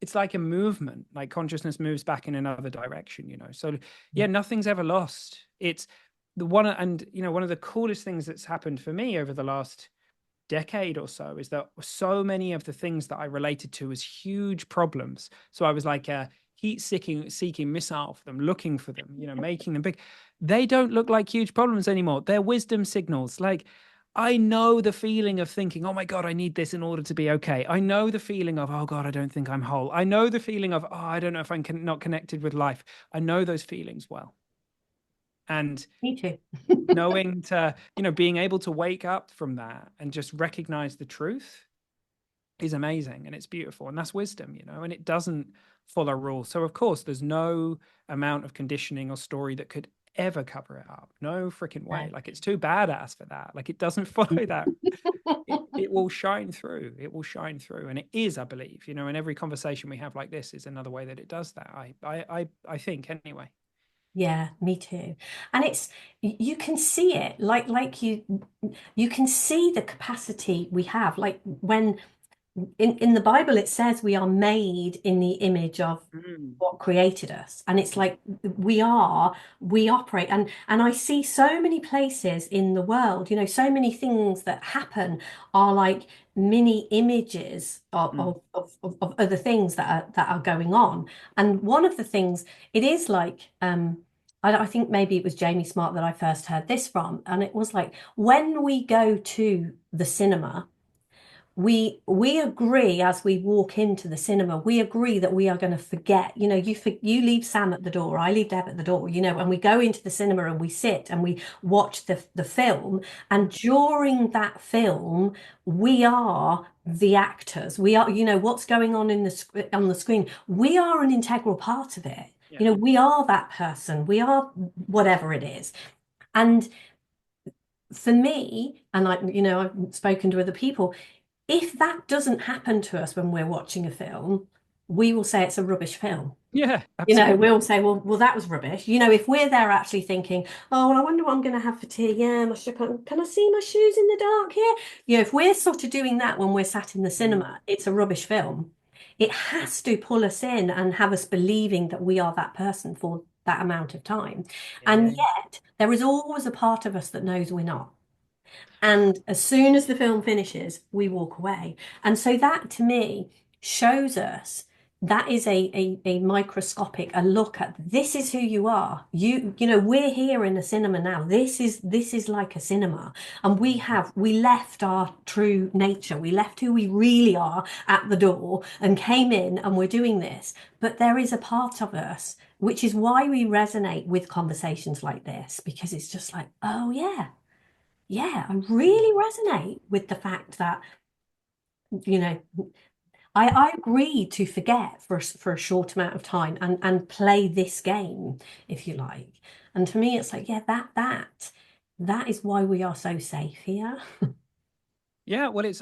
Speaker 2: it's like a movement, like consciousness moves back in another direction. So yeah, nothing's ever lost. It's the one, and one of the coolest things that's happened for me over the last decade or so is that so many of the things that I related to as huge problems. So I was like a seeking missile for them, looking for them, making them big. They don't look like huge problems anymore. They're wisdom signals. Like, I know the feeling of thinking, oh my God, I need this in order to be okay. I know the feeling of, oh God, I don't think I'm whole. I know the feeling of, oh, I don't know if I'm not connected with life. I know those feelings well. And
Speaker 1: me too.
Speaker 2: knowing to, being able to wake up from that and just recognize the truth is amazing, and it's beautiful, and that's wisdom, and it doesn't follow rules. So of course there's no amount of conditioning or story that could ever cover it up. No freaking way. Like, it's too badass for that. Like, it doesn't follow that. It will shine through. It will shine through, and it is, I believe, and every conversation we have like this is another way that it does that. I think anyway.
Speaker 1: Yeah, me too. And it's you can see it like you can see the capacity we have. Like when in the Bible it says we are made in the image of
Speaker 2: Mm,
Speaker 1: what created us. And it's
Speaker 2: mm,
Speaker 1: like we operate and I see so many places in the world, so many things that happen are like mini images of
Speaker 2: mm.
Speaker 1: of other things that are going on. And one of the things it is like I think maybe it was Jamie Smart that I first heard this from, and it was like when we go to the cinema, we agree as we walk into the cinema, we agree that we are going to forget. You leave Sam at the door, I leave Deb at the door, and we go into the cinema and we sit and we watch the film. And during that film, we are the actors. We are, what's going on on the screen. We are an integral part of it.
Speaker 2: Yeah.
Speaker 1: We are that person. We are whatever it is. And for me, and I've spoken to other people, if that doesn't happen to us when we're watching a film, we will say it's a rubbish film.
Speaker 2: Yeah,
Speaker 1: You know,
Speaker 2: absolutely.
Speaker 1: we'll say, well, that was rubbish. You know, if we're there actually thinking, oh, well, I wonder what I'm going to have for tea. Yeah, my slipper. Can I see my shoes in the dark here? You know, if we're sort of doing that when we're sat in the
Speaker 2: Mm.
Speaker 1: cinema, it's a rubbish film. It has to pull us in and have us believing that we are that person for that amount of time.
Speaker 2: Yeah, yeah,
Speaker 1: And
Speaker 2: yeah.
Speaker 1: yet, there is always a part of us that knows we're not. And as soon as the film finishes, we walk away. And so that to me shows us that is a microscopic, a look at this is who you are. You know, we're here in a cinema now. This is like a cinema. And we left our true nature. We left who we really are at the door and came in and we're doing this. But there is a part of us, which is why we resonate with conversations like this, because it's just like, oh yeah, I
Speaker 2: Mm.
Speaker 1: really resonate with the fact that, you know, I agree to forget for a short amount of time and play this game, if you like. And to me, it's like, yeah, that is why we are so safe here.
Speaker 2: Yeah, well, it's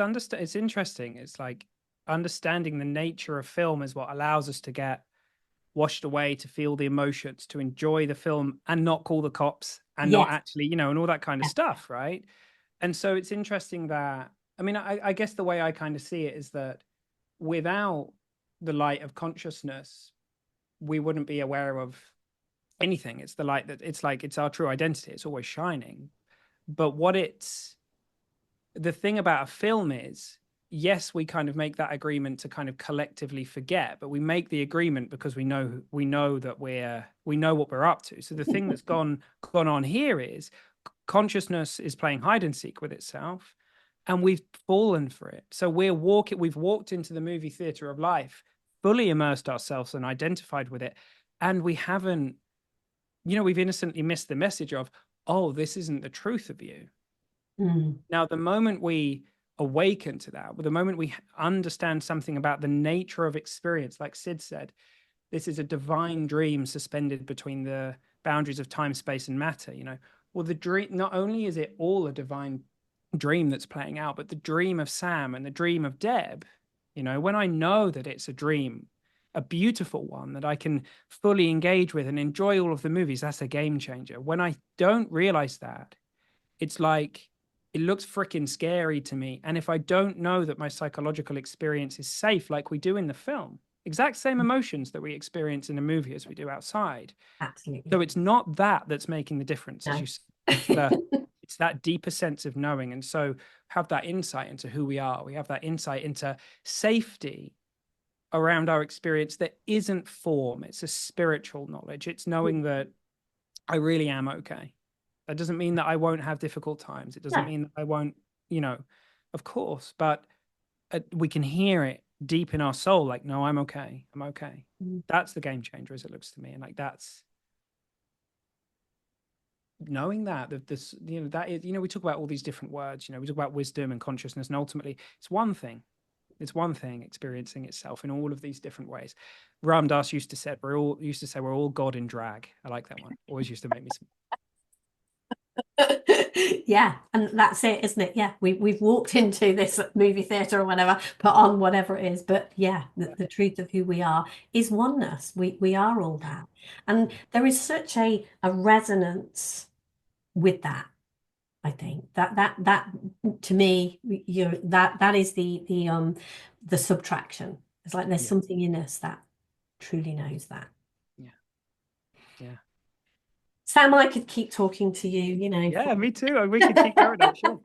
Speaker 2: interesting. It's like understanding the nature of film is what allows us to get washed away, to feel the emotions, to enjoy the film and not call the cops and not
Speaker 1: Yes.
Speaker 2: actually, and all that kind of
Speaker 1: Yeah.
Speaker 2: stuff, right? And so it's interesting that, I mean, I guess the way I kind of see it is that without the light of consciousness, we wouldn't be aware of anything. It's the light that it's like it's our true identity. It's always shining. But what it's the thing about a film is, yes, we kind of make that agreement to kind of collectively forget, but we make the agreement because we know that we know what we're up to. So the thing that's gone on here is consciousness is playing hide and seek with itself, and we've fallen for it. So we've walked into the movie theater of life, fully immersed ourselves and identified with it, and we haven't, we've innocently missed the message of, oh, this isn't the truth of you.
Speaker 1: Mm,
Speaker 2: Now, the moment we awaken to that, the moment we understand something about the nature of experience, like Sid said, this is a divine dream suspended between the boundaries of time, space, and matter. Well, the dream, not only is it all a divine dream that's playing out, but the dream of Sam and the dream of Deb, when I know that it's a dream, a beautiful one that I can fully engage with and enjoy all of the movies, that's a game changer. When I don't realize that, it's like it looks freaking scary to me. And if I don't know that my psychological experience is safe, like we do in the film, exact same emotions that we experience in a movie as we do outside. So
Speaker 1: absolutely.
Speaker 2: it's not that that's making the difference, as
Speaker 1: No.
Speaker 2: you said. It's that deeper sense of knowing. And so have that insight into who we are. We have that insight into safety around our experience that isn't form. It's a spiritual knowledge. It's knowing that I really am okay. That doesn't mean that I won't have difficult times. It doesn't
Speaker 1: No.
Speaker 2: mean that I won't, you know, of course, but we can hear it deep in our soul, like, no, I'm okay. I'm okay.
Speaker 1: Mm,
Speaker 2: That's the game changer, as it looks to me. And like, that's knowing that this, that is, we talk about all these different words, we talk about wisdom and consciousness, and ultimately it's one thing. It's one thing experiencing itself in all of these different ways. Ram Dass used to say we're all God in drag. I like that one. Always used to make me smile.
Speaker 1: yeah, and that's it, isn't it? Yeah, we've walked into this movie theater or whatever, put on whatever it is, but yeah, the truth of who we are is oneness. We are all that, and there is such a resonance with that. I think that to me, that is the subtraction. It's like there's
Speaker 2: Yeah,
Speaker 1: something in us that truly knows that.
Speaker 2: yeah, yeah.
Speaker 1: Sam, I could keep talking to you, for
Speaker 2: Yeah, me too. We could keep going, I'm sure.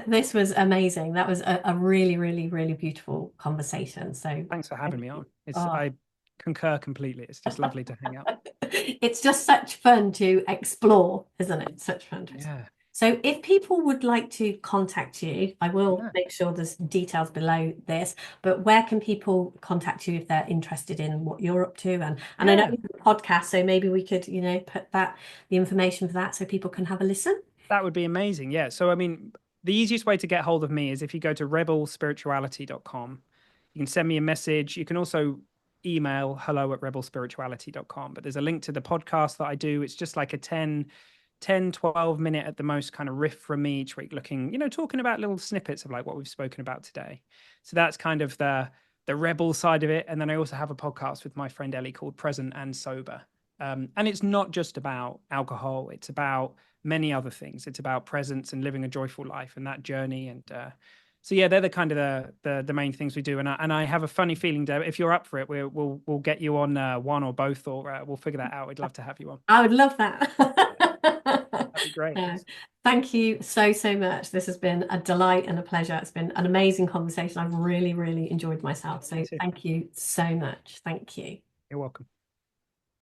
Speaker 1: this was amazing. That was a really, really, really beautiful conversation. So
Speaker 2: Thanks for
Speaker 1: thank
Speaker 2: having me
Speaker 1: you.
Speaker 2: on.
Speaker 1: Oh.
Speaker 2: I concur completely. It's just lovely to hang out.
Speaker 1: It's just such fun to explore, isn't it? Such fun to explore.
Speaker 2: Yeah,
Speaker 1: So if people would like to contact you, I will
Speaker 2: yeah,
Speaker 1: make sure there's details below this, but where can people contact you if they're interested in what you're up to? And I know
Speaker 2: yeah.
Speaker 1: you have a podcast, so maybe we could, put the information for that so people can have a listen.
Speaker 2: That would be amazing. Yeah. So, I mean, the easiest way to get hold of me is if you go to rebelspirituality.com. You can send me a message. You can also email hello@rebelspirituality.com. But there's a link to the podcast that I do. It's just like a 12 minute at the most kind of riff from me each week, talking about little snippets of like what we've spoken about today. So that's kind of the the rebel side of it. And then I also have a podcast with my friend Ellie called Present and Sober. And it's not just about alcohol, it's about many other things. It's about presence and living a joyful life and that journey. And so yeah, they're the kind of the main things we do. And I have a funny feeling, Deb, if you're up for it, we'll get you on one or both, or we'll figure that out. We'd love to have you on.
Speaker 1: I would love that.
Speaker 2: That'd be great.
Speaker 1: No, thank you so, so much. This has been a delight and a pleasure. It's been an amazing conversation. I've really, really enjoyed myself.
Speaker 2: Me
Speaker 1: So
Speaker 2: too.
Speaker 1: thank you so much. Thank you.
Speaker 2: You're welcome.